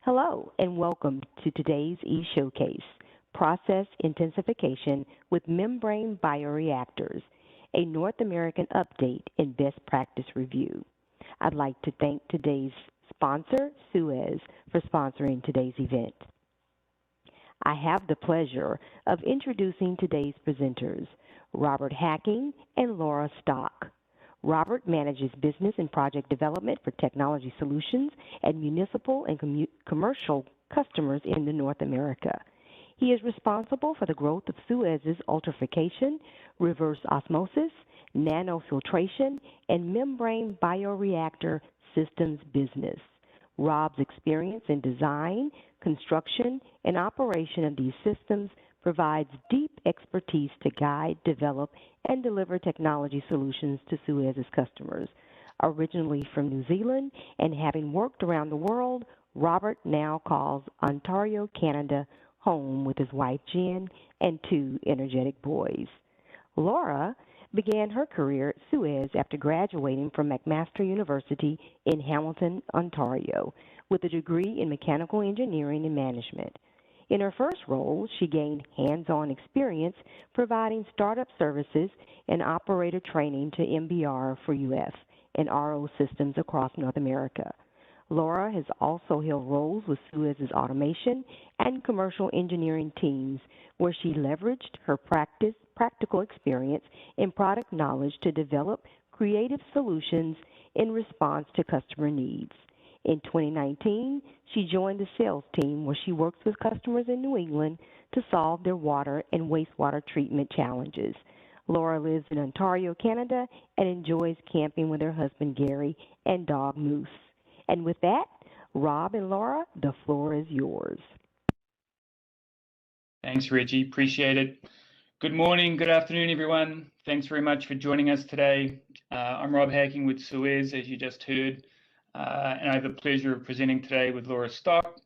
Hello, and welcome to today's e-showcase, Process Intensification with Membrane Bioreactors, a North American update and best practice review. I'd like to thank today's sponsor, Suez, for sponsoring today's event. I have the pleasure of introducing today's presenters, Robert Hacking and Laura Stock. Robert manages business and project development for technology solutions at municipal and commercial customers in North America. He is responsible for the growth of Suez's ultrafiltration, reverse osmosis, nanofiltration, and membrane bioreactor systems business. Rob's experience in design, construction, and operation of these systems provides deep expertise to guide, develop, and deliver technology solutions to Suez's customers. Originally from New Zealand and having worked around the world, Robert now calls Ontario, Canada, home with his wife Jen and two energetic boys. Laura began her career at Suez after graduating from McMaster University in Hamilton, Ontario, with a degree in mechanical engineering and management. In her first role, she gained hands-on experience providing startup services and operator training to MBR for UF and RO systems across North America. Laura has also held roles with Suez's automation and commercial engineering teams, where she leveraged her practical experience and product knowledge to develop creative solutions in response to customer needs. In 2019, she joined the sales team where she works with customers in New England to solve their water and wastewater treatment challenges. Laura lives in Ontario, Canada, and enjoys camping with her husband Gary and dog Moose. And with that, Rob and Laura, the floor is yours. Thanks, Reggie. Appreciate it. Good morning, good afternoon, everyone. Thanks very much for joining us today. I'm Rob Hacking with Suez, as you just heard. And I have the pleasure of presenting today with Laura Stock.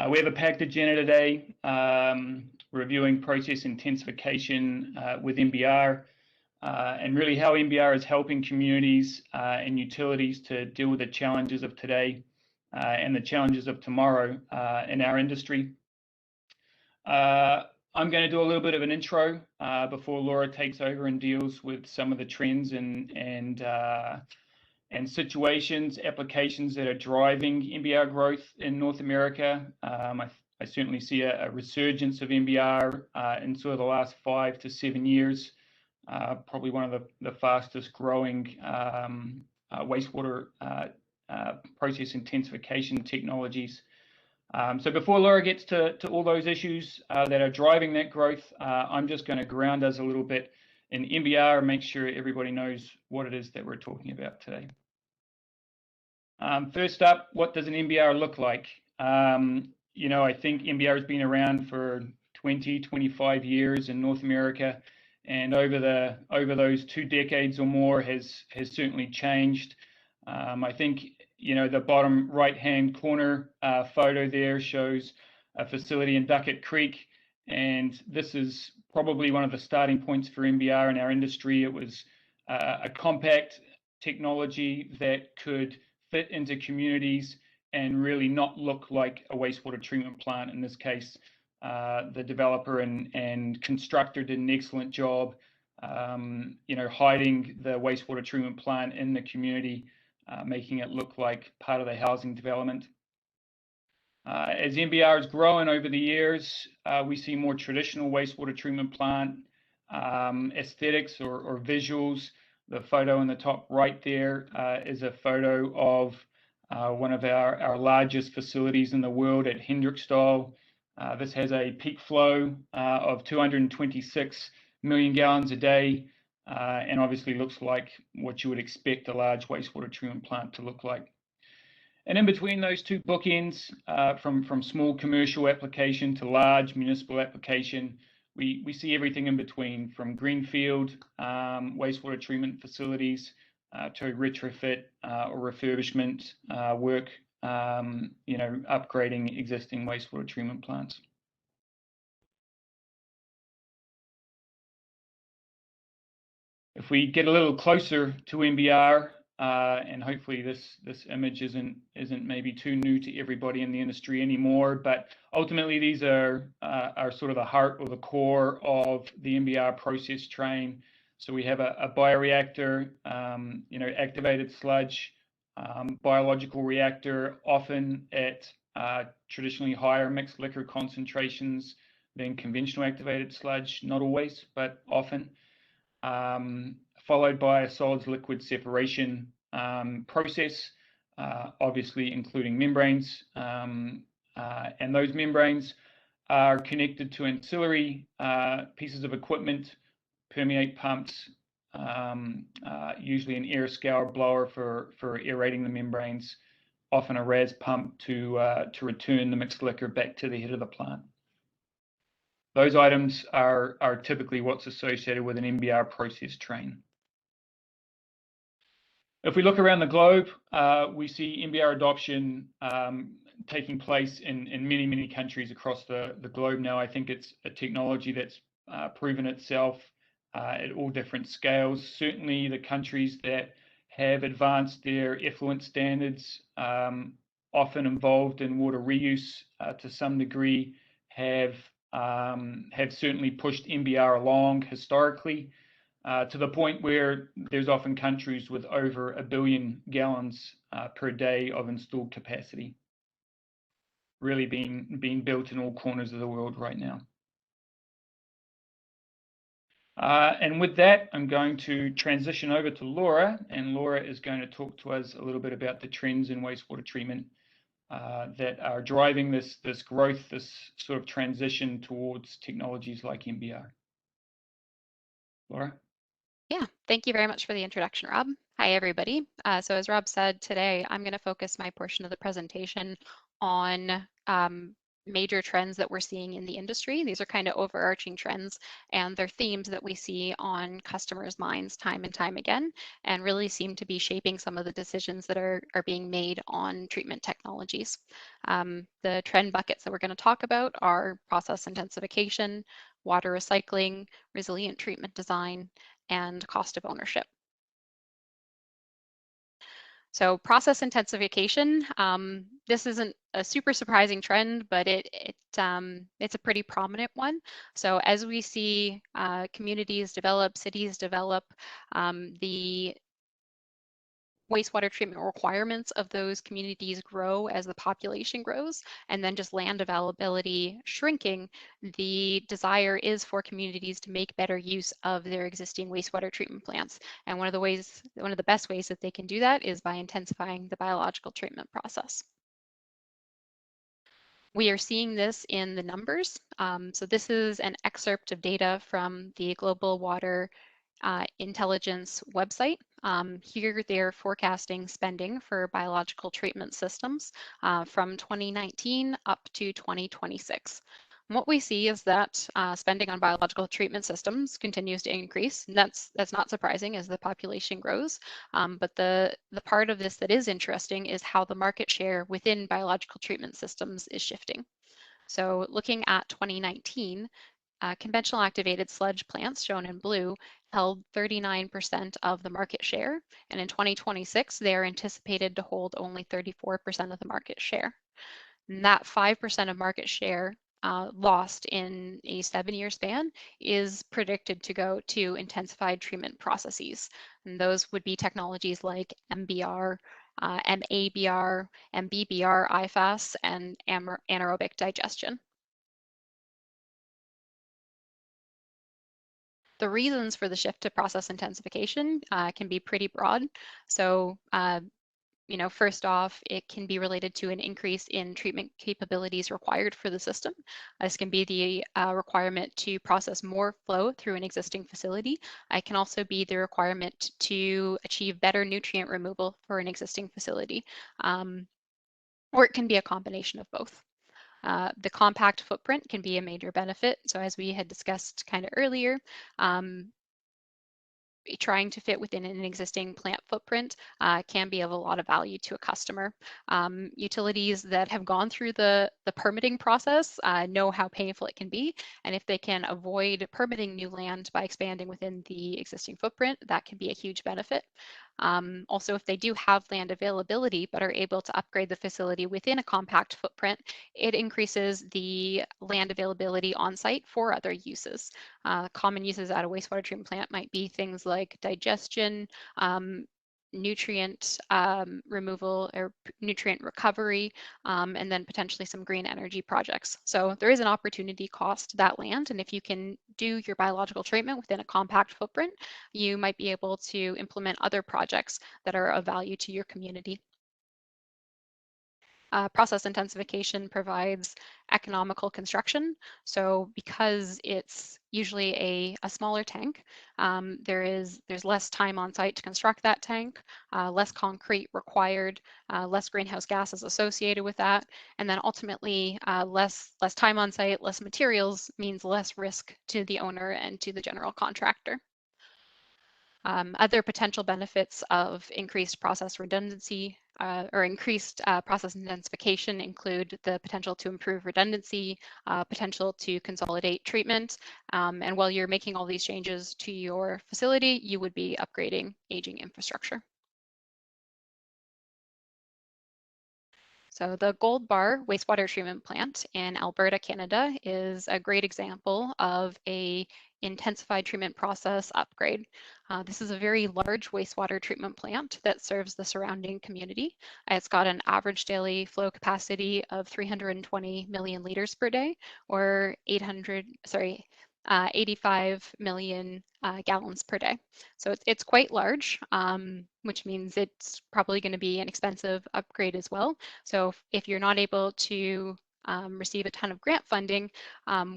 We have a packed agenda today, reviewing process intensification with MBR, and really how MBR is helping communities and utilities to deal with the challenges of today and the challenges of tomorrow in our industry. I'm going to do a little bit of an intro before Laura takes over and deals with some of the trends and situations, applications that are driving MBR growth in North America. I certainly see a resurgence of MBR in sort of the last 5 to 7 years, probably one of the fastest growing wastewater process intensification technologies. So before Laura gets to all those issues that are driving that growth, I'm just going to ground us a little bit in MBR and make sure everybody knows what it is that we're talking about today. First up, what does an MBR look like? I think MBR has been around for 20, 25 years in North America, and over those 2 decades or more has certainly changed. I think the bottom right-hand corner photo there shows a facility in Duckett Creek, and this is probably one of the starting points for MBR in our industry. It was a compact technology that could fit into communities and really not look like a wastewater treatment plant. In this case, the developer and constructor did an excellent job, hiding the wastewater treatment plant in the community, making it look like part of the housing development. As MBR has grown over the years, we see more traditional wastewater treatment plant aesthetics or visuals. The photo in the top right there is a photo of one of our largest facilities in the world at Hendrickstall. This has a peak flow of 226 million gallons a day, and obviously looks like what you would expect a large wastewater treatment plant to look like. And in between those two bookends, from small commercial application to large municipal application, we see everything in between, from greenfield wastewater treatment facilities to retrofit or refurbishment work, upgrading existing wastewater treatment plants. If we get a little closer to MBR, and hopefully this image isn't maybe too new to everybody in the industry anymore. But ultimately, these are sort of the heart or the core of the MBR process train. So we have a bioreactor, activated sludge, biological reactor, often at traditionally higher mixed liquor concentrations than conventional activated sludge. Not always, but often. Followed by a solids liquid separation process, obviously including membranes. And those membranes are connected to ancillary pieces of equipment, permeate pumps, usually an air scour blower for aerating the membranes, often a RAS pump to return the mixed liquor back to the head of the plant. Those items are typically what's associated with an MBR process train. If we look around the globe, we see MBR adoption taking place in many, many countries across the globe now. I think it's a technology that's proven itself at all different scales. Certainly the countries that have advanced their effluent standards, often involved in water reuse to some degree, have certainly pushed MBR along historically. To the point where there's often countries with over 1 billion gallons per day of installed capacity, really being built in all corners of the world right now. And with that, I'm going to transition over to Laura, and Laura is going to talk to us a little bit about the trends in wastewater treatment that are driving this growth, this sort of transition towards technologies like MBR. Laura? Yeah, thank you very much for the introduction, Rob. Hi, everybody. So as Rob said, today I'm going to focus my portion of the presentation on major trends that we're seeing in the industry. These are kind of overarching trends, and they're themes that we see on customers' minds time and time again, and really seem to be shaping some of the decisions that are being made on treatment technologies. The trend buckets that we're going to talk about are process intensification, water recycling, resilient treatment design, and cost of ownership. So process intensification, this isn't a super surprising trend, but it's a pretty prominent one. So as we see communities develop, cities develop, the wastewater treatment requirements of those communities grow as the population grows, and then just land availability shrinking, the desire is for communities to make better use of their existing wastewater treatment plants. And one of the best ways that they can do that is by intensifying the biological treatment process. We are seeing this in the numbers. So this is an excerpt of data from the Global Water Intelligence website. Here they're forecasting spending for biological treatment systems from 2019 up to 2026. And what we see is that spending on biological treatment systems continues to increase. And that's not surprising as the population grows. But the part of this that is interesting is how the market share within biological treatment systems is shifting. So looking at 2019, conventional activated sludge plants, shown in blue, held 39% of the market share. And in 2026, they are anticipated to hold only 34% of the market share. And that 5% of market share lost in a 7-year span is predicted to go to intensified treatment processes. And those would be technologies like MBR, MABR, MBBR, IFAS, and anaerobic digestion. The reasons for the shift to process intensification can be pretty broad. So, first off, it can be related to an increase in treatment capabilities required for the system. This can be the requirement to process more flow through an existing facility. It can also be the requirement to achieve better nutrient removal for an existing facility, or it can be a combination of both. The compact footprint can be a major benefit. So as we had discussed kind of earlier, trying to fit within an existing plant footprint can be of a lot of value to a customer. Utilities that have gone through the permitting process know how painful it can be, and if they can avoid permitting new land by expanding within the existing footprint, that can be a huge benefit. Also, if they do have land availability but are able to upgrade the facility within a compact footprint, it increases the land availability on site for other uses. Common uses at a wastewater treatment plant might be things like digestion, nutrient removal or nutrient recovery, and then potentially some green energy projects. So there is an opportunity cost to that land, and if you can do your biological treatment within a compact footprint, you might be able to implement other projects that are of value to your community. Process intensification provides economical construction. So because it's usually a smaller tank, there's less time on site to construct that tank, less concrete required, less greenhouse gases associated with that, and then ultimately less time on site, less materials means less risk to the owner and to the general contractor. Other potential benefits of increased process redundancy or increased process intensification include the potential to improve redundancy, potential to consolidate treatment, and while you're making all these changes to your facility, you would be upgrading aging infrastructure. So the Gold Bar wastewater treatment plant in Alberta, Canada is a great example of a intensified treatment process upgrade. This is a very large wastewater treatment plant that serves the surrounding community. It's got an average daily flow capacity of 320 million liters per day, or 85 million gallons per day. So it's quite large, which means it's probably going to be an expensive upgrade as well. So if you're not able to receive a ton of grant funding,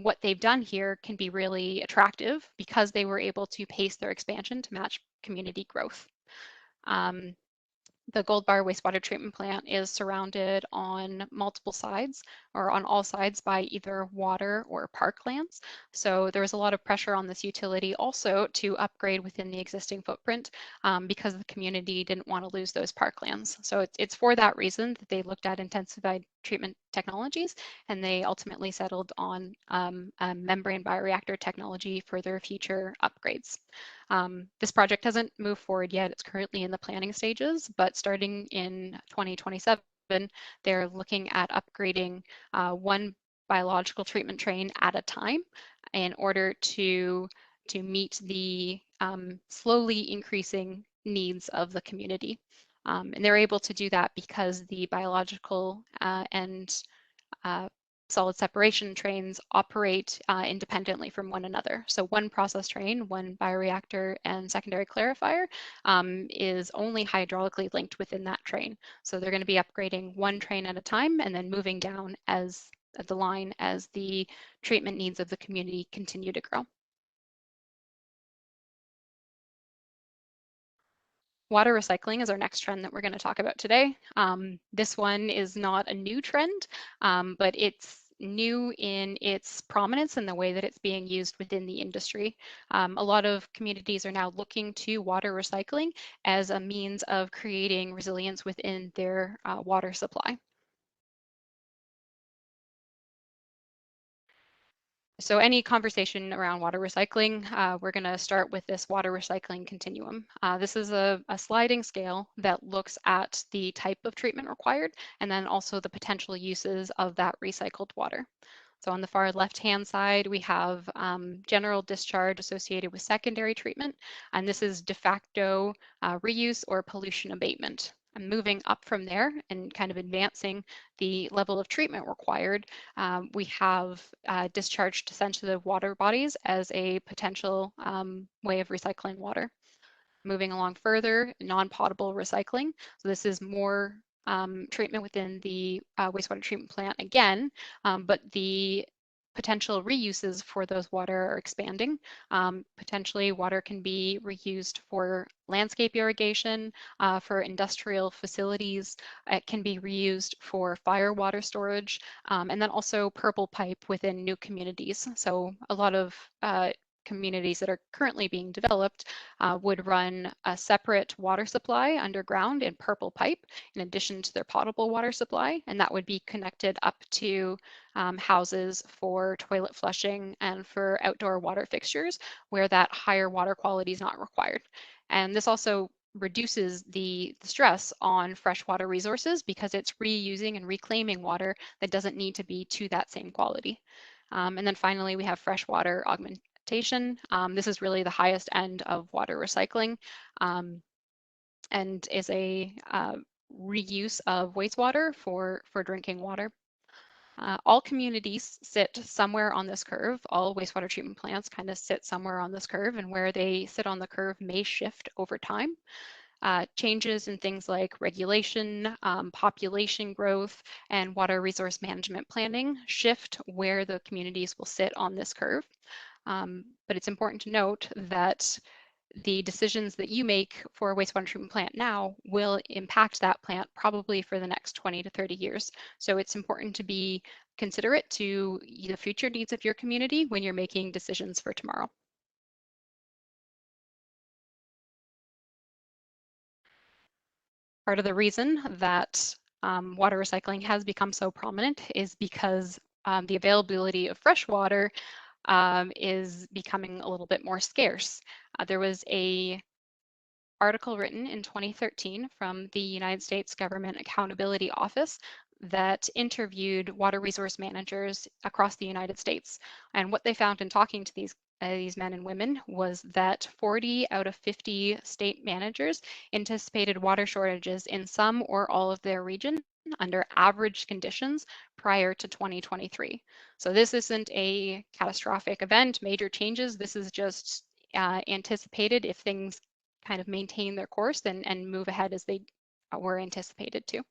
what they've done here can be really attractive because they were able to pace their expansion to match community growth. The Gold Bar wastewater treatment plant is surrounded on multiple sides or on all sides by either water or parklands. So there was a lot of pressure on this utility also to upgrade within the existing footprint because the community didn't want to lose those parklands. So it's for that reason that they looked at intensified treatment technologies, and they ultimately settled on a membrane bioreactor technology for their future upgrades. This project hasn't moved forward yet. It's currently in the planning stages, but starting in 2027, they're looking at upgrading one biological treatment train at a time in order to meet the slowly increasing needs of the community. And they're able to do that because the biological and solid separation trains operate independently from one another. So one process train, one bioreactor and secondary clarifier is only hydraulically linked within that train. So they're going to be upgrading one train at a time and then moving down as the line as the treatment needs of the community continue to grow. Water recycling is our next trend that we're going to talk about today. This one is not a new trend, but it's new in its prominence and the way that it's being used within the industry. A lot of communities are now looking to water recycling as a means of creating resilience within their water supply. So any conversation around water recycling, we're going to start with this water recycling continuum. This is a sliding scale that looks at the type of treatment required and then also the potential uses of that recycled water. So on the far left-hand side, we have general discharge associated with secondary treatment, and this is de facto reuse or pollution abatement. And moving up from there and kind of advancing the level of treatment required, we have discharge to sensitive water bodies as a potential way of recycling water. Moving along further, non-potable recycling. So this is more treatment within the wastewater treatment plant again, but the potential reuses for those water are expanding. Potentially water can be reused for landscape irrigation, for industrial facilities. It can be reused for fire water storage, and then also purple pipe within new communities. So a lot of communities that are currently being developed would run a separate water supply underground in purple pipe in addition to their potable water supply, and that would be connected up to houses for toilet flushing and for outdoor water fixtures where that higher water quality is not required. And this also reduces the stress on freshwater resources because it's reusing and reclaiming water that doesn't need to be to that same quality. And then finally, we have freshwater augmentation. This is really the highest end of water recycling and is a reuse of wastewater for drinking water. All communities sit somewhere on this curve. All wastewater treatment plants kind of sit somewhere on this curve, and where they sit on the curve may shift over time. Changes in things like regulation, population growth, and water resource management planning shift where the communities will sit on this curve. But it's important to note that the decisions that you make for a wastewater treatment plant now will impact that plant probably for the next 20 to 30 years. So it's important to be considerate to the future needs of your community when you're making decisions for tomorrow. Part of the reason that water recycling has become so prominent is because the availability of fresh water is becoming a little bit more scarce. There was a article written in 2013 from the United States Government Accountability Office that interviewed water resource managers across the United States. And what they found in talking to these men and women was that 40 out of 50 state managers anticipated water shortages in some or all of their region under average conditions prior to 2023. So this isn't a catastrophic event, major changes. This is just anticipated if things kind of maintain their course and move ahead as they were anticipated to.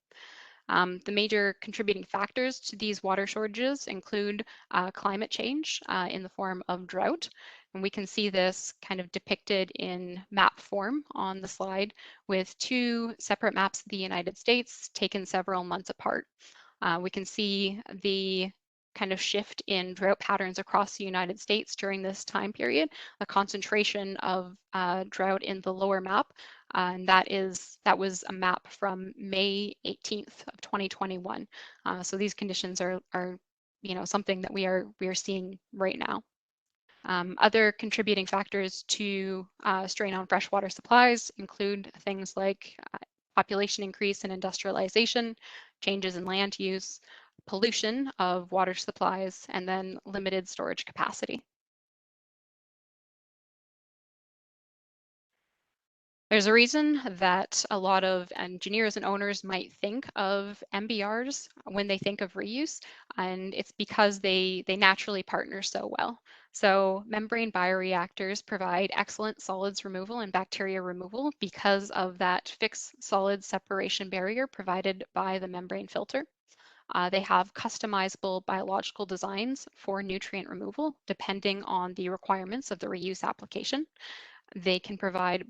The major contributing factors to these water shortages include climate change in the form of drought. And we can see this kind of depicted in map form on the slide with two separate maps of the United States taken several months apart. We can see the kind of shift in drought patterns across the United States during this time period, a concentration of drought in the lower map, and that was a map from May 18th of 2021. So these conditions are something that we are seeing right now. Other contributing factors to strain on freshwater supplies include things like population increase and industrialization, changes in land use, pollution of water supplies, and then limited storage capacity. There's a reason that a lot of engineers and owners might think of MBRs when they think of reuse, and it's because they naturally partner so well. So membrane bioreactors provide excellent solids removal and bacteria removal because of that fixed solid separation barrier provided by the membrane filter. They have customizable biological designs for nutrient removal depending on the requirements of the reuse application. They can provide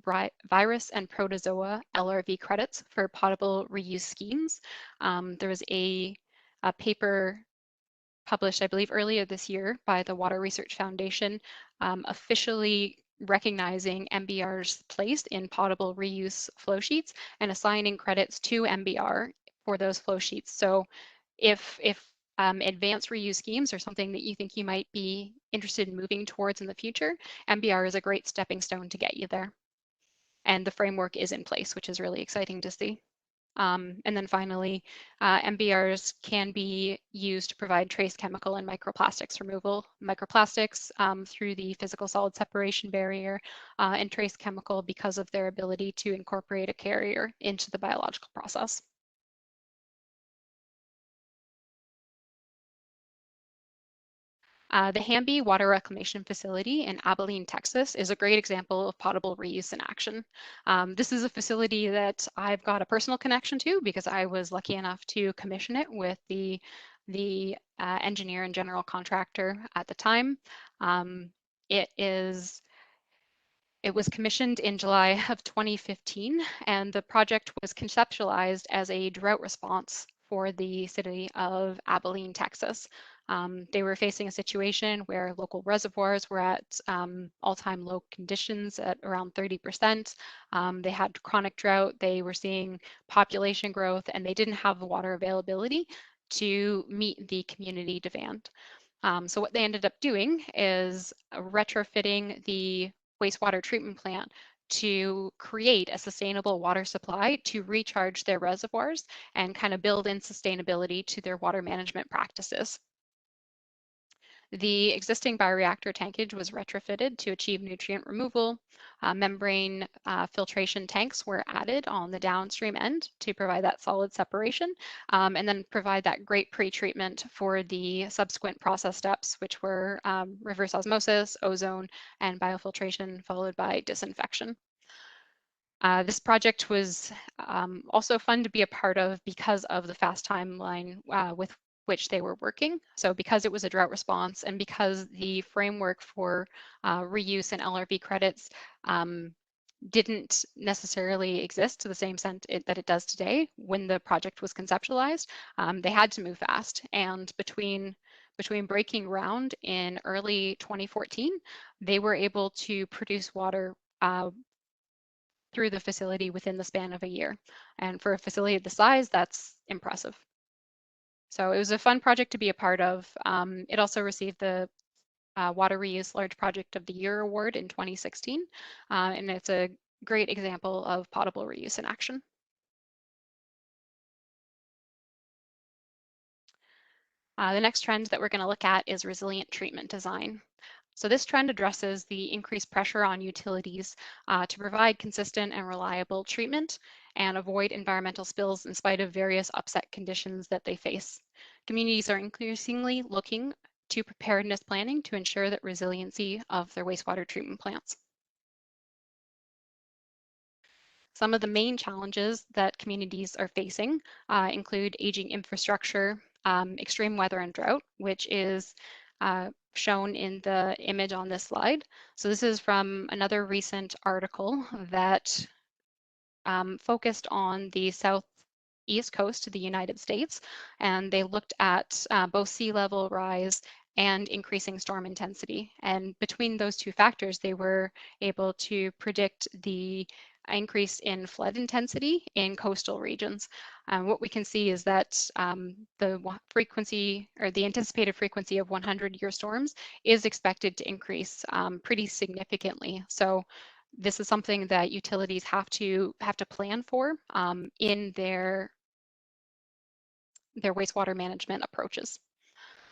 virus and protozoa LRV credits for potable reuse schemes. There was a paper published, I believe, earlier this year by the Water Research Foundation, officially recognizing MBR's place in potable reuse flow sheets and assigning credits to MBR for those flow sheets. So if advanced reuse schemes are something that you think you might be interested in moving towards in the future, MBR is a great stepping stone to get you there. And the framework is in place, which is really exciting to see. And then finally, MBRs can be used to provide trace chemical and microplastics removal. Microplastics through the physical solid separation barrier and trace chemical because of their ability to incorporate a carrier into the biological process. The Hamby Water Reclamation Facility in Abilene, Texas is a great example of potable reuse in action. This is a facility that I've got a personal connection to because I was lucky enough to commission it with the engineer and general contractor at the time. It was commissioned in July of 2015, and the project was conceptualized as a drought response for the city of Abilene, Texas. They were facing a situation where local reservoirs were at all-time low conditions at around 30%. They had chronic drought, they were seeing population growth, and they didn't have the water availability to meet the community demand. So what they ended up doing is retrofitting the wastewater treatment plant to create a sustainable water supply to recharge their reservoirs and kind of build in sustainability to their water management practices. The existing bioreactor tankage was retrofitted to achieve nutrient removal. Membrane filtration tanks were added on the downstream end to provide that solid separation, and then provide that great pre-treatment for the subsequent process steps, which were reverse osmosis, ozone, and biofiltration, followed by disinfection. This project was also fun to be a part of because of the fast timeline with which they were working. So because it was a drought response and because the framework for reuse and LRV credits didn't necessarily exist to the same extent that it does today when the project was conceptualized, they had to move fast. And between breaking ground in early 2014, they were able to produce water through the facility within the span of a year. And for a facility of the size, that's impressive. So it was a fun project to be a part of. It also received the Water Reuse Large Project of the Year award in 2016. And it's a great example of potable reuse in action. The next trend that we're going to look at is resilient treatment design. So this trend addresses the increased pressure on utilities to provide consistent and reliable treatment and avoid environmental spills in spite of various upset conditions that they face. Communities are increasingly looking to preparedness planning to ensure that resiliency of their wastewater treatment plants. Some of the main challenges that communities are facing include aging infrastructure, extreme weather and drought, which is shown in the image on this slide. So this is from another recent article that focused on the southeast coast of the United States, and they looked at both sea level rise and increasing storm intensity. And between those two factors, they were able to predict the increase in flood intensity in coastal regions. What we can see is that the frequency or the anticipated frequency of 100-year storms is expected to increase pretty significantly. So this is something that utilities have to plan for in their wastewater management approaches.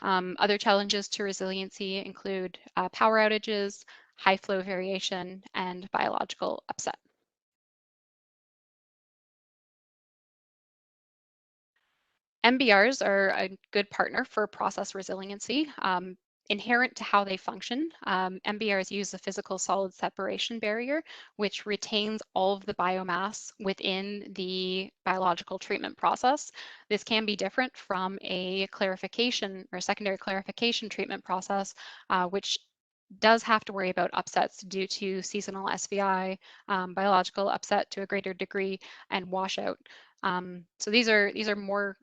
Other challenges to resiliency include power outages, high flow variation, and biological upset. MBRs are a good partner for process resiliency. Inherent to how they function, MBRs use a physical solid separation barrier, which retains all of the biomass within the biological treatment process. This can be different from a clarification or secondary clarification treatment process, which does have to worry about upsets due to seasonal SVI, biological upset to a greater degree, and washout. So these are more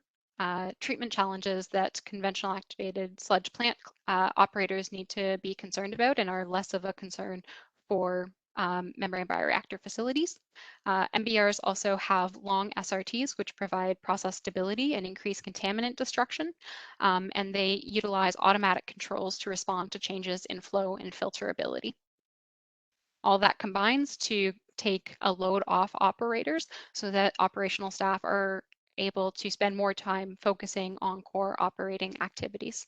treatment challenges that conventional activated sludge plant operators need to be concerned about and are less of a concern for membrane bioreactor facilities. MBRs also have long SRTs, which provide process stability and increase contaminant destruction, and they utilize automatic controls to respond to changes in flow and filterability. All that combines to take a load off operators so that operational staff are able to spend more time focusing on core operating activities.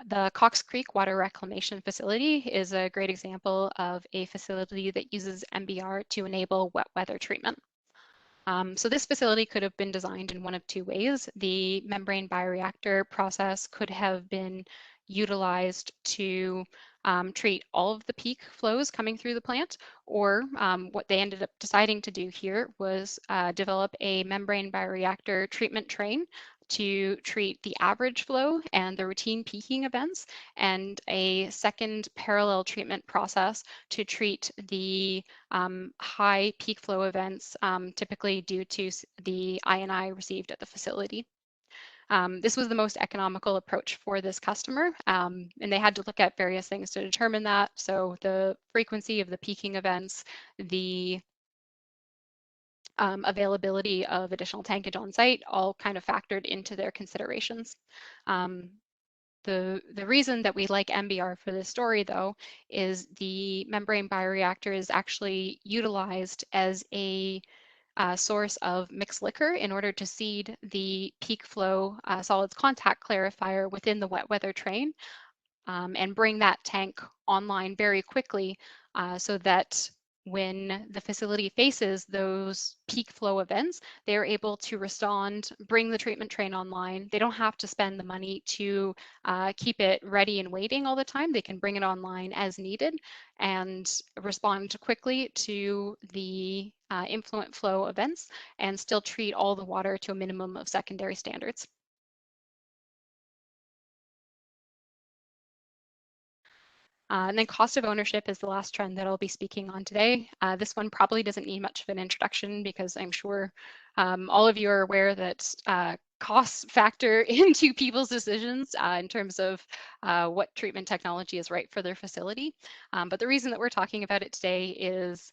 The Cox Creek Water Reclamation Facility is a great example of a facility that uses MBR to enable wet weather treatment. So this facility could have been designed in one of two ways. The membrane bioreactor process could have been utilized to treat all of the peak flows coming through the plant, or what they ended up deciding to do here was develop a membrane bioreactor treatment train to treat the average flow and the routine peaking events, and a second parallel treatment process to treat the high peak flow events, typically due to the I&I received at the facility. This was the most economical approach for this customer, and they had to look at various things to determine that. So the frequency of the peaking events, the availability of additional tankage on site, all kind of factored into their considerations. The reason that we like MBR for this story, though, is the membrane bioreactor is actually utilized as a source of mixed liquor in order to seed the peak flow solids contact clarifier within the wet weather train, and bring that tank online very quickly, so that when the facility faces those peak flow events, they're able to respond, bring the treatment train online. They don't have to spend the money to keep it ready and waiting all the time. They can bring it online as needed and respond quickly to the influent flow events and still treat all the water to a minimum of secondary standards. And then cost of ownership is the last trend that I'll be speaking on today. This one probably doesn't need much of an introduction because I'm sure all of you are aware that costs factor into people's decisions in terms of what treatment technology is right for their facility. But the reason that we're talking about it today is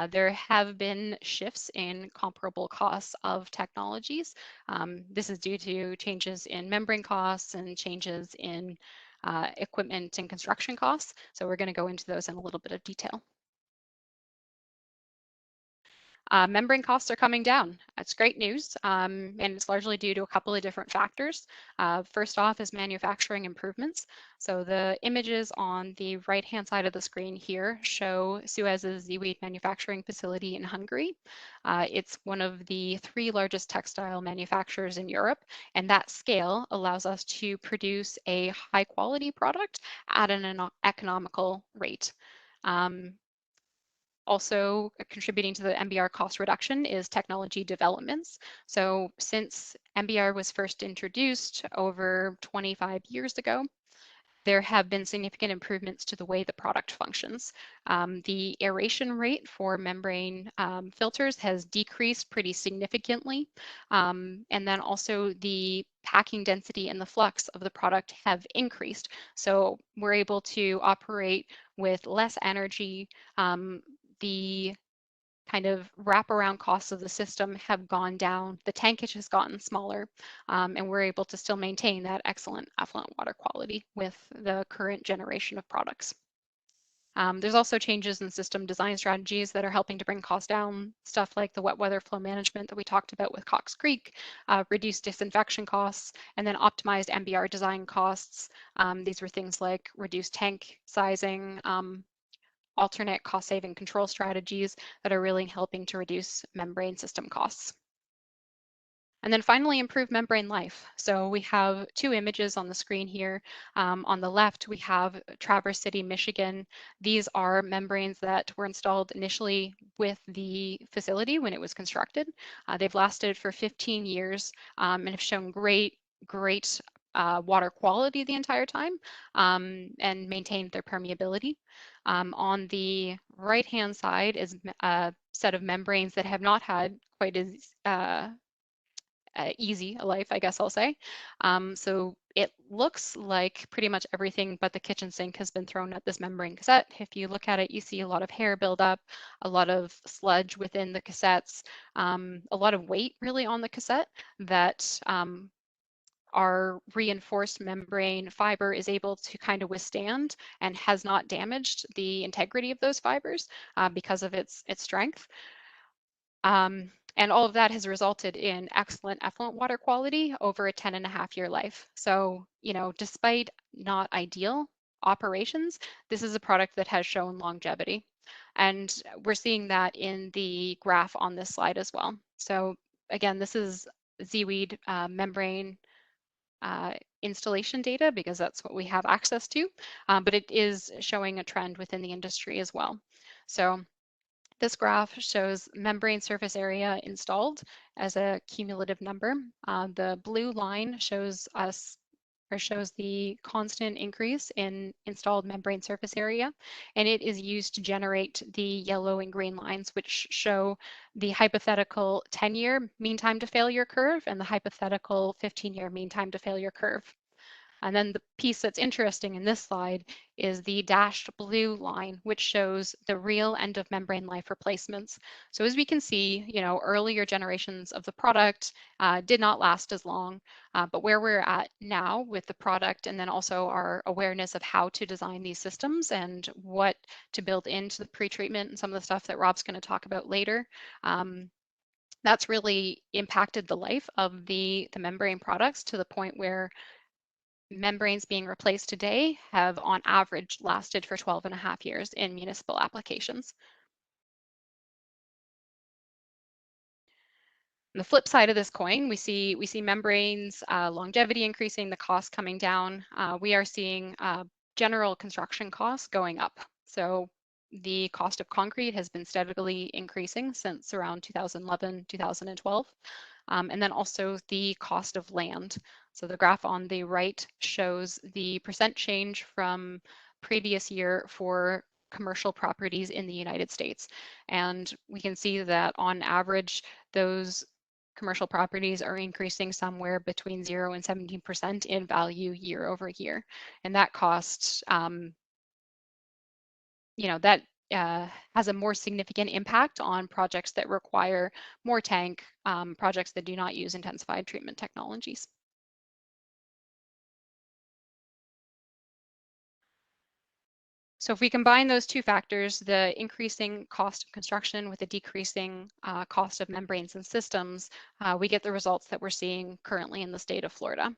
there have been shifts in comparable costs of technologies. This is due to changes in membrane costs and changes in equipment and construction costs. So we're going to go into those in a little bit of detail. Membrane costs are coming down. That's great news, and it's largely due to a couple of different factors. First off is manufacturing improvements. So the images on the right-hand side of the screen here show Suez's seaweed manufacturing facility in Hungary. It's one of the 3 largest textile manufacturers in Europe, and that scale allows us to produce a high-quality product at an economical rate. Also contributing to the MBR cost reduction is technology developments. So since MBR was first introduced over 25 years ago, there have been significant improvements to the way the product functions. The aeration rate for membrane filters has decreased pretty significantly. And then also the packing density and the flux of the product have increased. So we're able to operate with less energy. The kind of wraparound costs of the system have gone down, the tankage has gotten smaller, and we're able to still maintain that excellent effluent water quality with the current generation of products. There's also changes in system design strategies that are helping to bring costs down, stuff like the wet weather flow management that we talked about with Cox Creek, reduced disinfection costs, and then optimized MBR design costs. These were things like reduced tank sizing, alternate cost-saving control strategies that are really helping to reduce membrane system costs. And then finally, improve membrane life. So we have 2 images on the screen here. On the left, we have Traverse City, Michigan. These are membranes that were installed initially with the facility when it was constructed. They've lasted for 15 years and have shown great water quality the entire time, and maintained their permeability. On the right-hand side is a set of membranes that have not had quite as easy a life, I guess I'll say. So it looks like pretty much everything but the kitchen sink has been thrown at this membrane cassette. If you look at it, you see a lot of hair buildup, a lot of sludge within the cassettes, a lot of weight really on the cassette that our reinforced membrane fiber is able to kind of withstand and has not damaged the integrity of those fibers because of its strength. And all of that has resulted in excellent effluent water quality over a 10.5-year life. So, you know, despite not ideal operations, this is a product that has shown longevity. And we're seeing that in the graph on this slide as well. So again, this is seaweed membrane installation data because that's what we have access to, but it is showing a trend within the industry as well. So this graph shows membrane surface area installed as a cumulative number. The blue line shows the constant increase in installed membrane surface area, and it is used to generate the yellow and green lines, which show the hypothetical 10-year mean time to failure curve and the hypothetical 15-year mean time to failure curve. And then the piece that's interesting in this slide is the dashed blue line, which shows the real end of membrane life replacements. So as we can see, earlier generations of the product did not last as long, but where we're at now with the product, and then also our awareness of how to design these systems and what to build into the pretreatment and some of the stuff that Rob's going to talk about later, that's really impacted the life of the membrane products to the point where membranes being replaced today have on average lasted for 12.5 years in municipal applications. On the flip side of this coin, we see membranes longevity increasing, the cost coming down. We are seeing general construction costs going up. So the cost of concrete has been steadily increasing since around 2011, 2012. And then also the cost of land. So the graph on the right shows the percent change from previous year for commercial properties in the United States. And we can see that on average, those commercial properties are increasing somewhere between 0 and 17% in value year over year. And that cost, that has a more significant impact on projects that require more tank, projects that do not use intensified treatment technologies. So if we combine those two factors, the increasing cost of construction with the decreasing cost of membranes and systems, we get the results that we're seeing currently in the state of Florida.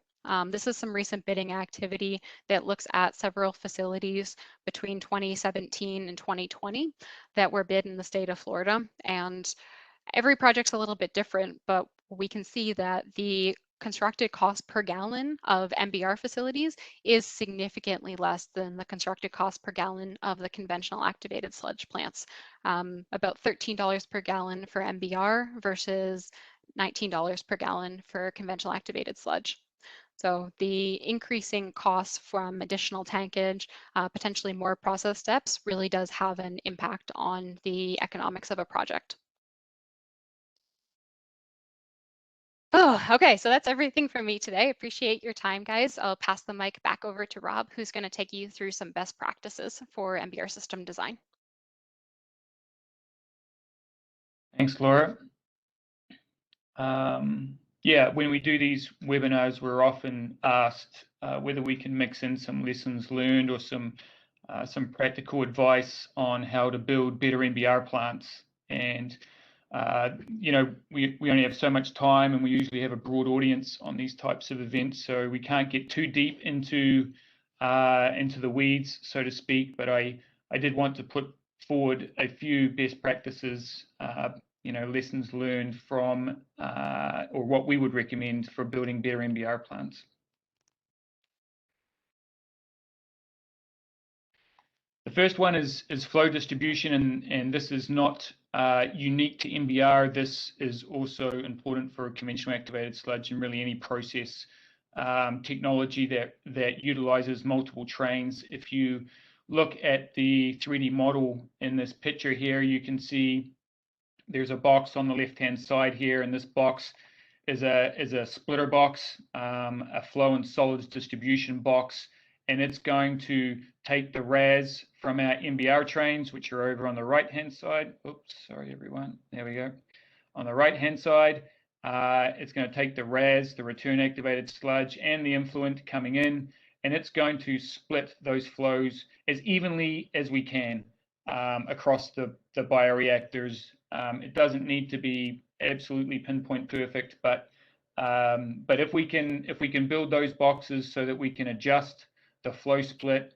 This is some recent bidding activity that looks at several facilities between 2017 and 2020 that were bid in the state of Florida. And every project's a little bit different, but we can see that the constructed cost per gallon of MBR facilities is significantly less than the constructed cost per gallon of the conventional activated sludge plants. About $13 per gallon for MBR versus $19 per gallon for conventional activated sludge. So the increasing costs from additional tankage, potentially more process steps, really does have an impact on the economics of a project. Oh, okay, so that's everything from me today. Appreciate your time, guys. I'll pass the mic back over to Rob, who's going to take you through some best practices for MBR system design. Thanks, Laura. Yeah, when we do these webinars, we're often asked whether we can mix in some lessons learned or some practical advice on how to build better MBR plants. And we only have so much time, and we usually have a broad audience on these types of events, so we can't get too deep into the weeds, so to speak. But I did want to put forward a few best practices, lessons learned from, or what we would recommend for building better MBR plants. The first one is flow distribution, and this is not unique to MBR. This is also important for conventional activated sludge and really any process technology that utilizes multiple trains. If you look at the 3D model in this picture here, you can see there's a box on the left-hand side here, and this box is a splitter box, a flow and solids distribution box, and it's going to take the RAS from our MBR trains, which are over on the right-hand side. Oops, sorry, everyone. There we go. On the right-hand side, it's going to take the RAS, the return activated sludge, and the influent coming in, and it's going to split those flows as evenly as we can across the bioreactors. It doesn't need to be absolutely pinpoint perfect, but if we can build those boxes so that we can adjust the flow split,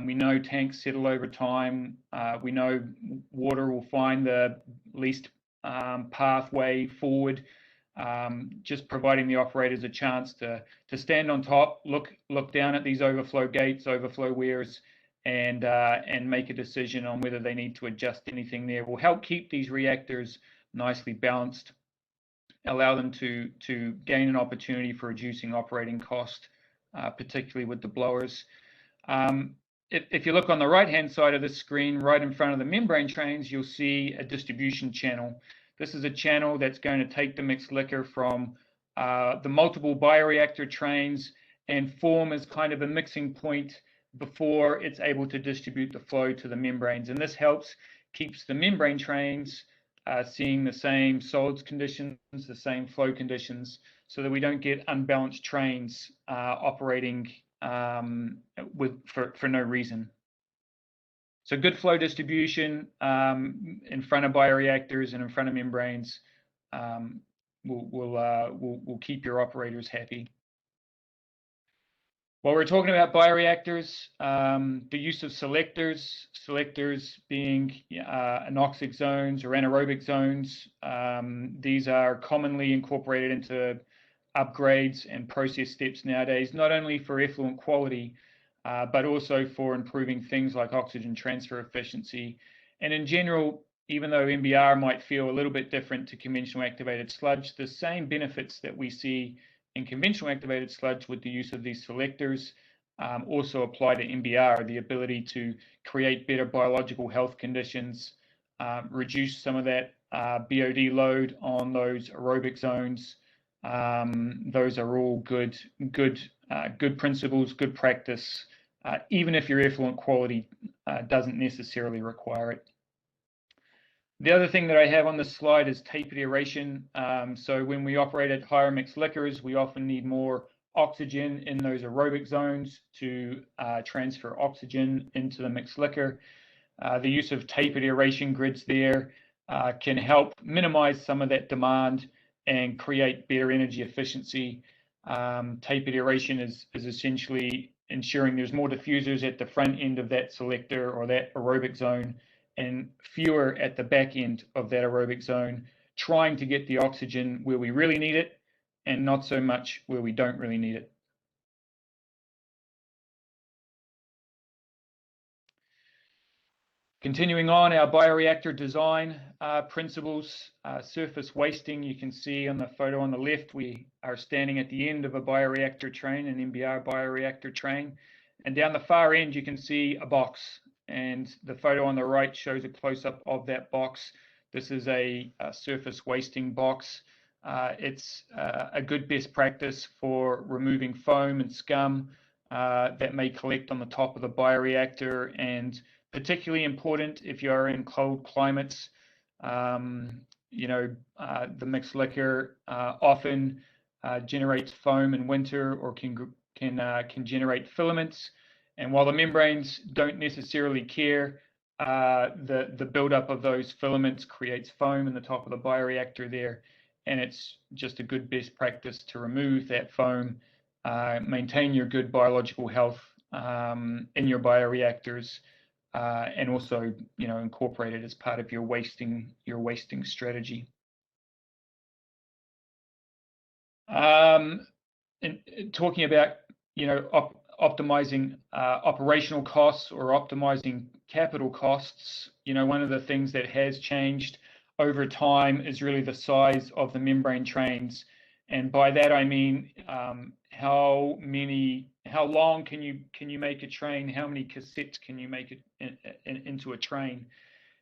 we know tanks settle over time. We know water will find the least pathway forward. Just providing the operators a chance to stand on top, look down at these overflow gates, overflow weirs, and make a decision on whether they need to adjust anything there will help keep these reactors nicely balanced, allow them to gain an opportunity for reducing operating cost, particularly with the blowers. If you look on the right-hand side of the screen, right in front of the membrane trains, you'll see a distribution channel. This is a channel that's going to take the mixed liquor from the multiple bioreactor trains and form as kind of a mixing point before it's able to distribute the flow to the membranes. And this keeps the membrane trains seeing the same solids conditions, the same flow conditions, so that we don't get unbalanced trains operating for no reason. So good flow distribution in front of bioreactors and in front of membranes will keep your operators happy. While we're talking about bioreactors, the use of selectors being anoxic zones or anaerobic zones, these are commonly incorporated into upgrades and process steps nowadays, not only for effluent quality, but also for improving things like oxygen transfer efficiency. And in general, even though MBR might feel a little bit different to conventional activated sludge, the same benefits that we see in conventional activated sludge with the use of these selectors also apply to MBR, the ability to create better biological health conditions, reduce some of that BOD load on those aerobic zones. Those are all good principles, good practice, even if your effluent quality doesn't necessarily require it. The other thing that I have on this slide is tapered aeration. So when we operate at higher mixed liquors, we often need more oxygen in those aerobic zones to transfer oxygen into the mixed liquor. The use of tapered aeration grids there can help minimize some of that demand and create better energy efficiency. Tapered aeration is essentially ensuring there's more diffusers at the front end of that selector or that aerobic zone and fewer at the back end of that aerobic zone, trying to get the oxygen where we really need it and not so much where we don't really need it. Continuing on, our bioreactor design principles, surface wasting. You can see on the photo on the left, we are standing at the end of a bioreactor train, an MBR bioreactor train. And down the far end, you can see a box. And the photo on the right shows a close-up of that box. This is a surface wasting box. It's a good best practice for removing foam and scum that may collect on the top of the bioreactor, and particularly important if you are in cold climates. The mixed liquor often generates foam in winter or can generate filaments. And while the membranes don't necessarily care, the buildup of those filaments creates foam in the top of the bioreactor there. And it's just a good best practice to remove that foam, maintain your good biological health in your bioreactors, and also, incorporate it as part of your wasting strategy. Talking about, optimizing operational costs or optimizing capital costs, one of the things that has changed over time is really the size of the membrane trains. And by that I mean how long can you make a train? How many cassettes can you make it into a train?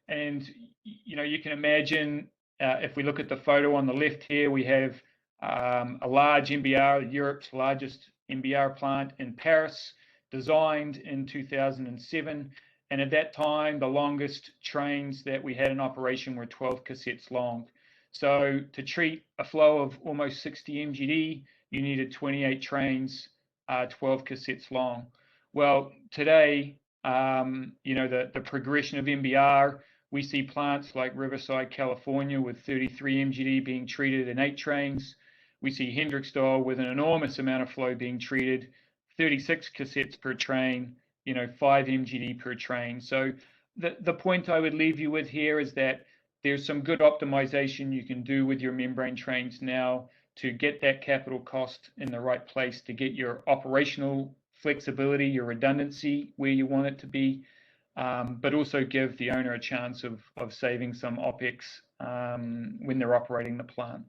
And you can imagine if we look at the photo on the left here, we have a large MBR, Europe's largest MBR plant in Paris, designed in 2007. And at that time, the longest trains that we had in operation were 12 cassettes long. So to treat a flow of almost 60 MGD, you needed 28 trains, 12 cassettes long. Well, today, the progression of MBR, we see plants like Riverside, California, with 33 MGD being treated in 8 trains. We see Hendricksdale with an enormous amount of flow being treated, 36 cassettes per train, 5 MGD per train. So the point I would leave you with here is that there's some good optimization you can do with your membrane trains now to get that capital cost in the right place, to get your operational flexibility, your redundancy where you want it to be, but also give the owner a chance of saving some OPEX when they're operating the plant.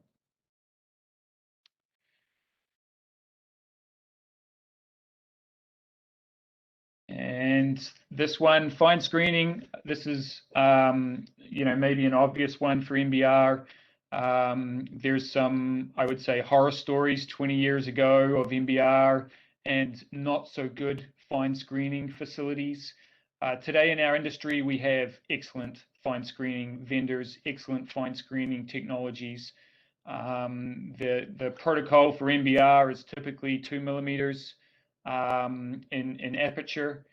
And this one, fine screening, this is, maybe an obvious one for MBR. There's some, I would say, horror stories 20 years ago of MBR and not so good fine screening facilities. Today in our industry, we have excellent fine screening vendors, excellent fine screening technologies. The protocol for NBR is typically 2 millimeters in aperture,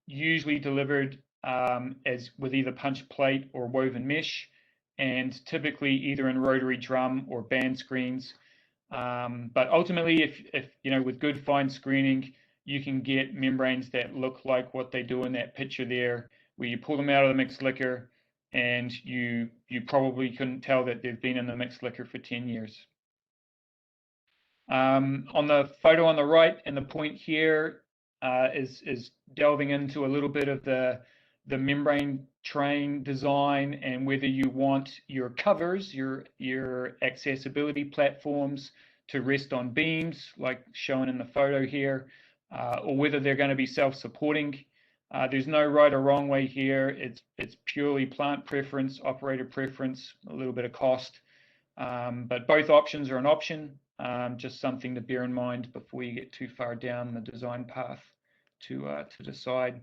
usually delivered as with either punch plate or woven mesh, and typically either in rotary drum or band screens. But ultimately, if you know, with good fine screening, you can get membranes that look like what they do in that picture there, where you pull them out of the mixed liquor, and you probably couldn't tell that they've been in the mixed liquor for 10 years. On the photo on the right, and the point here is delving into a little bit of the membrane train design and whether you want your covers, your accessibility platforms to rest on beams, like shown in the photo here, or whether they're going to be self-supporting. There's no right or wrong way here. It's purely plant preference, operator preference, a little bit of cost. But both options are an option, just something to bear in mind before you get too far down the design path to decide.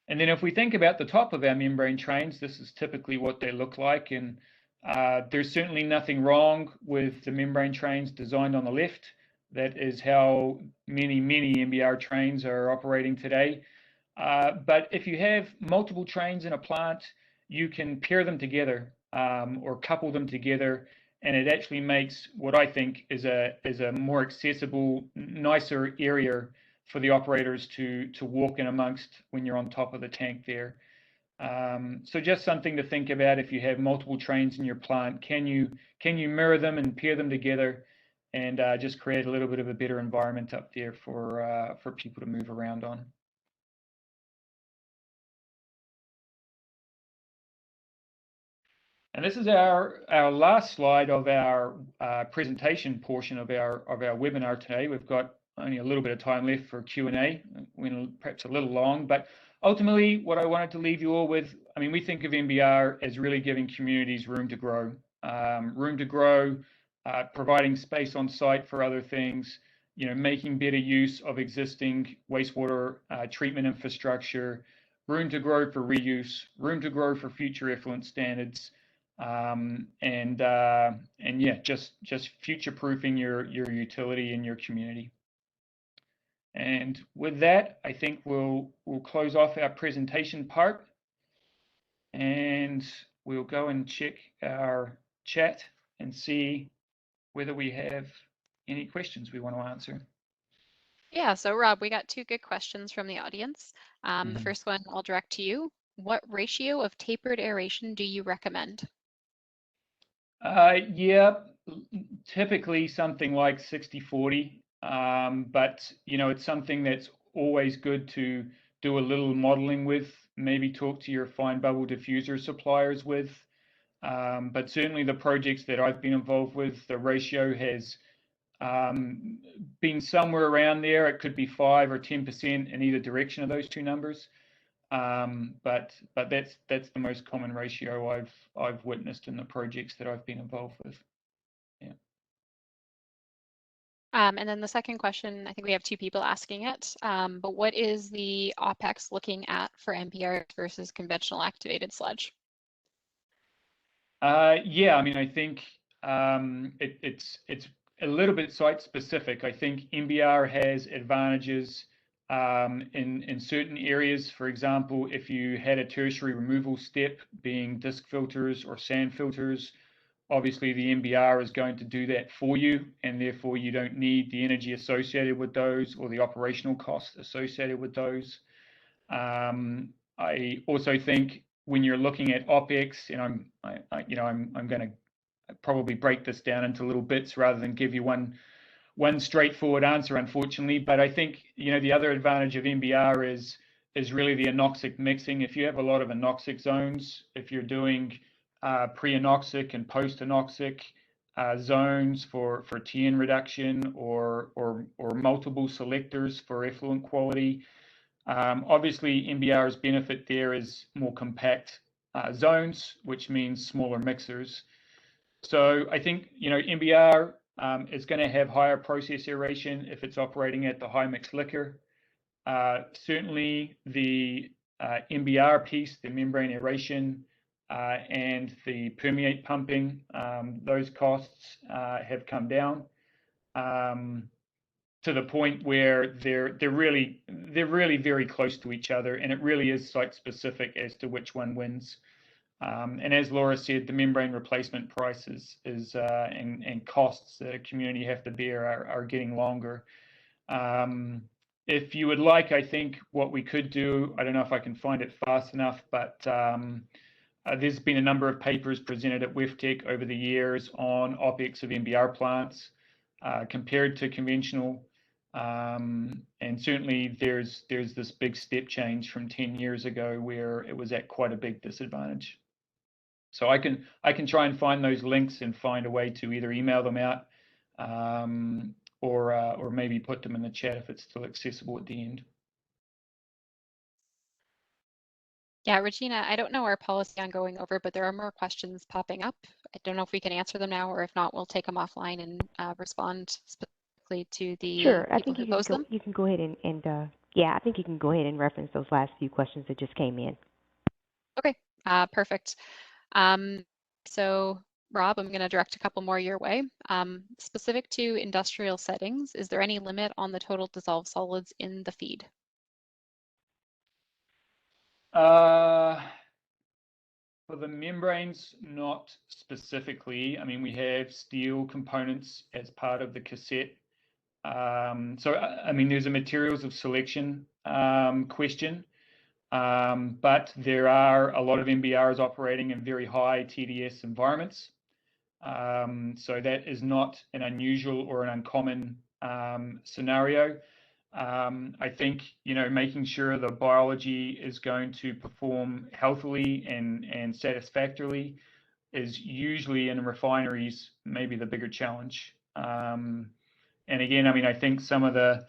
And then if we think about the top of our membrane trains, this is typically what they look like. And there's certainly nothing wrong with the membrane trains designed on the left. That is how many NBR trains are operating today. But if you have multiple trains in a plant, you can pair them together or couple them together, and it actually makes what I think is a more accessible, nicer area for the operators to walk in amongst when you're on top of the tank there. So just something to think about if you have multiple trains in your plant. Can you mirror them and pair them together, and just create a little bit of a better environment up there for people to move around on. And this is our last slide of our presentation portion of our webinar today. We've got only a little bit of time left for Q&A, perhaps a little long, but ultimately what I wanted to leave you all with, I mean, we think of NBR as really giving communities room to grow, providing space on site for other things, you know, making better use of existing wastewater treatment infrastructure, room to grow for reuse, room to grow for future effluent standards, and yeah, just future-proofing your utility in your community. And with that, I think we'll close off our presentation part, and we'll go and check our chat and see whether we have any questions we want to answer. Yeah, so Rob, we got two good questions from the audience. The first one I'll direct to you. What ratio of tapered aeration do you recommend? Yeah, typically something like 60-40, but you know, it's something that's always good to do a little modeling with, maybe talk to your fine bubble diffuser suppliers with. But certainly the projects that I've been involved with, the ratio has been somewhere around there. It could be 5 or 10% in either direction of those two numbers. But that's the most common ratio I've witnessed in the projects that I've been involved with. Yeah. And then the second question, I think we have two people asking it, but what is the OPEX looking at for NBR versus conventional activated sludge? Yeah, I mean, I think it's a little bit site specific. I think NBR has advantages in certain areas. For example, if you had a tertiary removal step, being disc filters or sand filters, obviously the NBR is going to do that for you, and therefore you don't need the energy associated with those or the operational costs associated with those. I also think when you're looking at OPEX, and I'm going to probably break this down into little bits rather than give you one straightforward answer, unfortunately. But I think, you know, the other advantage of NBR is really the anoxic mixing. If you have a lot of anoxic zones, if you're doing pre-anoxic and post-anoxic zones for TN reduction or multiple selectors for effluent quality, obviously NBR's benefit there is more compact zones, which means smaller mixers. So I think, you know, NBR It's going to have higher process aeration if it's operating at the high mixed liquor. Certainly the MBR piece, the membrane aeration, and the permeate pumping, those costs have come down to the point where they're really very close to each other, and it really is site specific as to which one wins. And as Laura said, the membrane replacement prices and costs that a community have to bear are getting longer. If you would like, I think what we could do, I don't know if I can find it fast enough, but there's been a number of papers presented at WEFTEC over the years on OpEx of MBR plants compared to conventional. And certainly there's this big step change from 10 years ago where it was at quite a big disadvantage. So I can try and find those links and find a way to either email them out or maybe put them in the chat if it's still accessible at the end. Yeah, Regina, I don't know our policy on going over, but there are more questions popping up. I don't know if we can answer them now, or if not, we'll take them offline and respond specifically to the Sure, I people think who posed them. you can go ahead and yeah, I think you can go ahead and reference those last few questions that just came in. Okay, perfect. So Rob, I'm going to direct a couple more your way. Specific to industrial settings, is there any limit on the total dissolved solids in the feed? For the membranes, not specifically. I mean, we have steel components as part of the cassette. So, I mean, there's a materials of selection question, but there are a lot of MBRs operating in very high TDS environments. So that is not an unusual or an uncommon scenario. I think, you know, making sure the biology is going to perform healthily and satisfactorily is usually in refineries maybe the bigger challenge. And again, I mean, I think some of the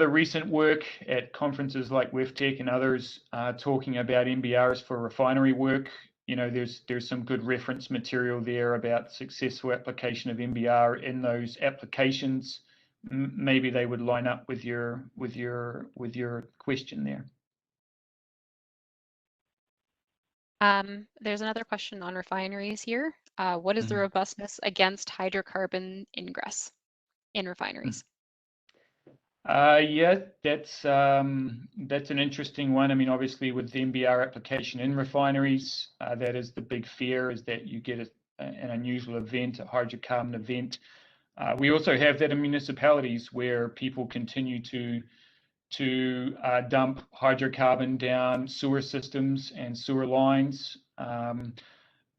recent work at conferences like WEFTEC and others talking about MBRs for refinery work, you know, there's some good reference material there about successful application of MBR in those applications. Maybe they would line up with your question there. There's another question on refineries here. What is the robustness against hydrocarbon ingress in refineries? Yeah, that's an interesting one. I mean, obviously with the MBR application in refineries, that is the big fear, is that you get an unusual event, a hydrocarbon event. We also have that in municipalities where people continue to dump hydrocarbon down sewer systems and sewer lines.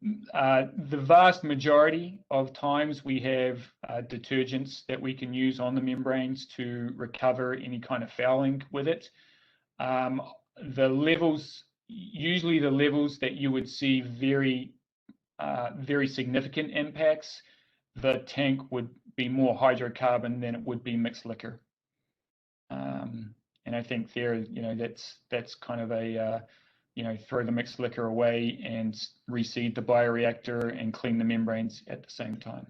The vast majority of times we have detergents that we can use on the membranes to recover any kind of fouling with it. Usually the levels that you would see very significant impacts, the tank would be more hydrocarbon than it would be mixed liquor. And I think there, you know, that's kind of a you know, throw the mixed liquor away and reseed the bioreactor and clean the membranes at the same time.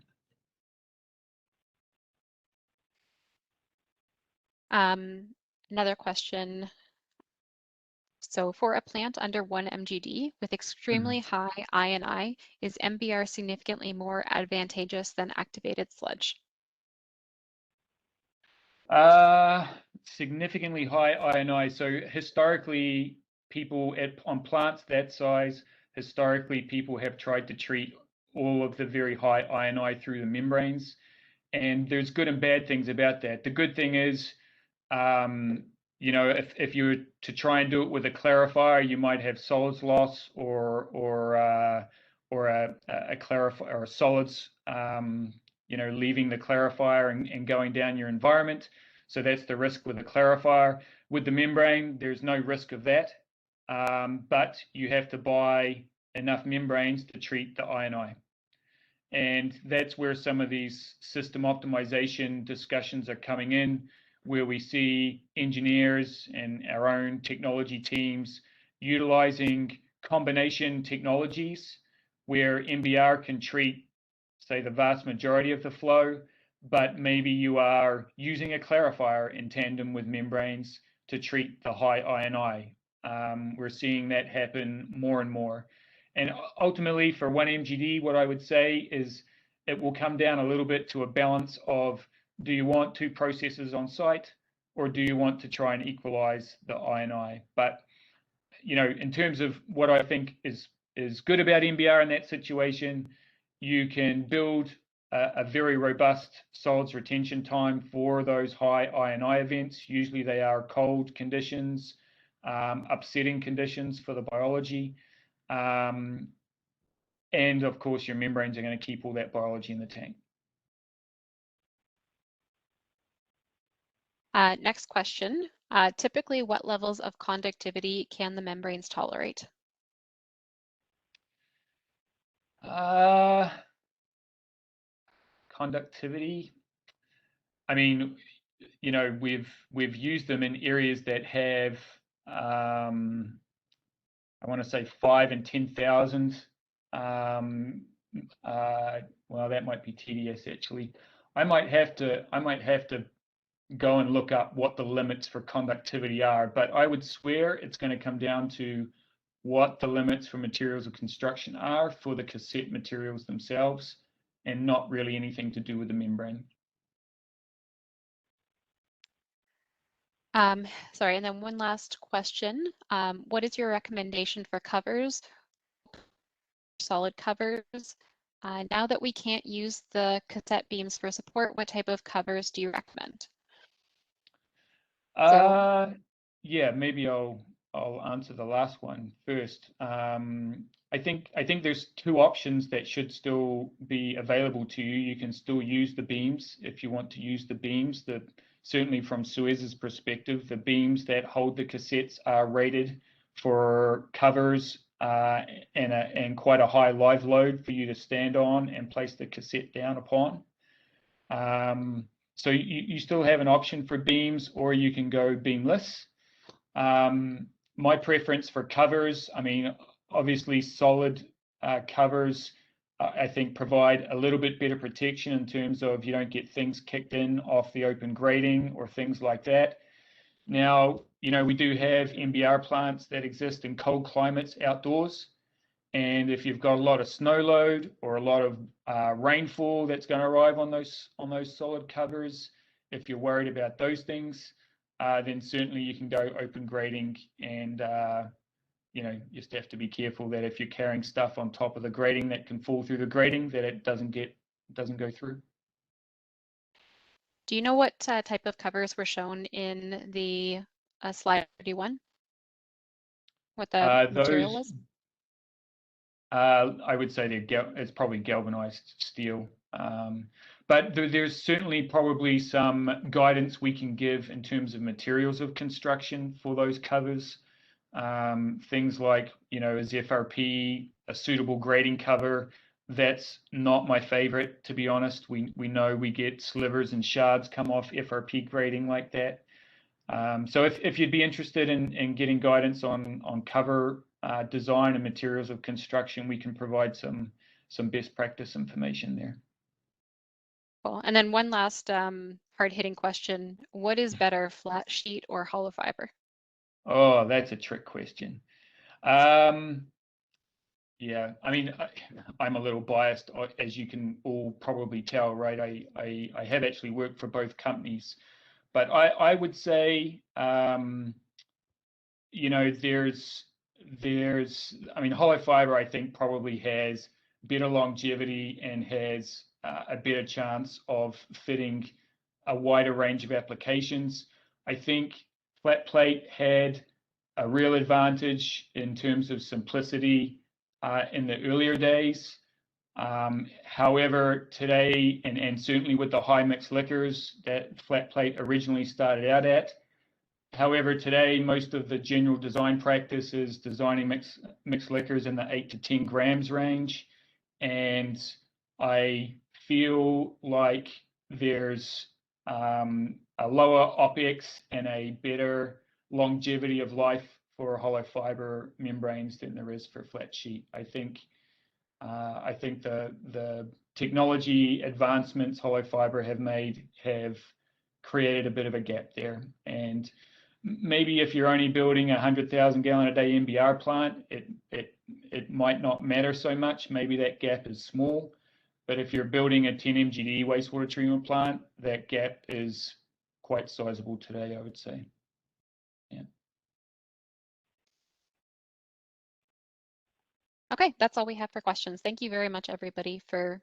Another question. So for a plant under 1 MGD with extremely high I&I, is MBR significantly more advantageous than activated sludge? Significantly high I&I. So historically, people on plants that size, historically people have tried to treat all of the very high I&I through the membranes, and there's good and bad things about that. The good thing is, you know, if you were to try and do it with a clarifier, you might have solids loss or a clarifier or solids, you know, leaving the clarifier and going down your environment. So that's the risk with a clarifier. With the membrane, there's no risk of that. But you have to buy enough membranes to treat the I&I. And that's where some of these system optimization discussions are coming in, where we see engineers and our own technology teams utilizing combination technologies where MBR can treat say, the vast majority of the flow, but maybe you are using a clarifier in tandem with membranes to treat the high I&I. We're seeing that happen more and more. And ultimately, for 1-MGD, what I would say is it will come down a little bit to a balance of, do you want 2 processes on site, or do you want to try and equalize the I&I? But, you know, in terms of what I think is good about MBR in that situation, you can build a very robust solids retention time for those high I&I events. Usually they are cold conditions, upsetting conditions for the biology. And of course, your membranes are going to keep all that biology in the tank. Next question. Typically, what levels of conductivity can the membranes tolerate? Conductivity. I mean, you know, we've used them in areas that have, I want to say 5 and 10,000. Well, that might be TDS actually. I might have to go and look up what the limits for conductivity are, but I would swear it's going to come down to what the limits for materials of construction are for the cassette materials themselves, and not really anything to do with the membrane. Sorry, and then one last question. What is your recommendation for covers, solid covers? Now that we can't use the cassette beams for support, what type of covers do you recommend? Yeah, maybe I'll answer the last one first. I think there's 2 options that should still be available to you. You can still use the beams if you want to use the beams. Certainly from Suez's perspective, the beams that hold the cassettes are rated for covers and quite a high live load for you to stand on and place the cassette down upon. So you still have an option for beams, or you can go beamless. My preference for covers, I mean, obviously solid covers, I think provide a little bit better protection in terms of you don't get things kicked in off the open grating or things like that. Now, you know, we do have MBR plants that exist in cold climates outdoors. And if you've got a lot of snow load or a lot of rainfall that's going to arrive on those solid covers, if you're worried about those things, then certainly you can go open grating, and you know, you just have to be careful that if you're carrying stuff on top of the grating that can fall through the grating, that it doesn't go through. Do you know what type of covers were shown in the slide 31? What the material was? I would say it's probably galvanized steel. But there's certainly probably some guidance we can give in terms of materials of construction for those covers. Things like, you know, is FRP a suitable grading cover? That's not my favorite, to be honest. We know we get slivers and shards come off FRP grading like that. So if you'd be interested in getting guidance on cover design and materials of construction, we can provide some best practice information there. Cool. And then one last hard-hitting question. What is better, flat sheet or hollow fiber? Oh, that's a trick question. Yeah, I mean, I'm a little biased, as you can all probably tell, right? I have actually worked for both companies, but I would say, you know, I mean, hollow fiber, I think, probably has better longevity and has a better chance of fitting a wider range of applications. I think flat plate had a real advantage in terms of simplicity in the earlier days. However, today, and certainly with the high mixed liquors that flat plate originally started out at, however, today, most of the general design practice is designing mixed liquors in the 8 to 10 grams range. And I feel like there's a lower OPEX and a better longevity of life for hollow fiber membranes than there is for flat sheet. I think the technology advancements hollow fiber have made have created a bit of a gap there. And maybe if you're only building a 100,000 gallon a day MBR plant, it might not matter so much. Maybe that gap is small. But if you're building a 10 MGD wastewater treatment plant, that gap is quite sizable today, I would say. Yeah. Okay, that's all we have for questions. Thank you very much, everybody, for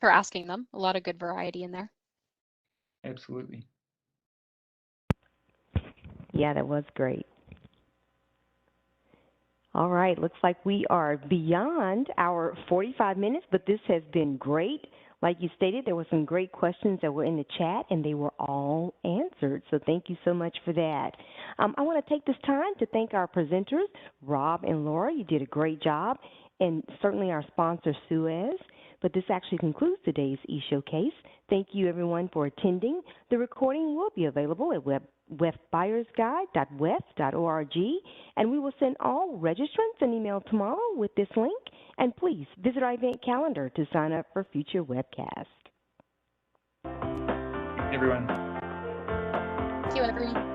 asking them. A lot of good variety in there. Absolutely. Yeah, that was great. All right, looks like we are beyond our 45 minutes, but this has been great. Like you stated, there were some great questions that were in the chat, and they were all answered. So thank you so much for that. I want to take this time to thank our presenters, Rob and Laura. You did a great job, and certainly our sponsor, Suez. But this actually concludes today's eShowcase. Thank you, everyone, for attending. The recording will be available at webbuyersguide.wef.org, and we will send all registrants an email tomorrow with this link. And please visit our event calendar to sign up for future webcasts. Everyone. Thank you, everyone.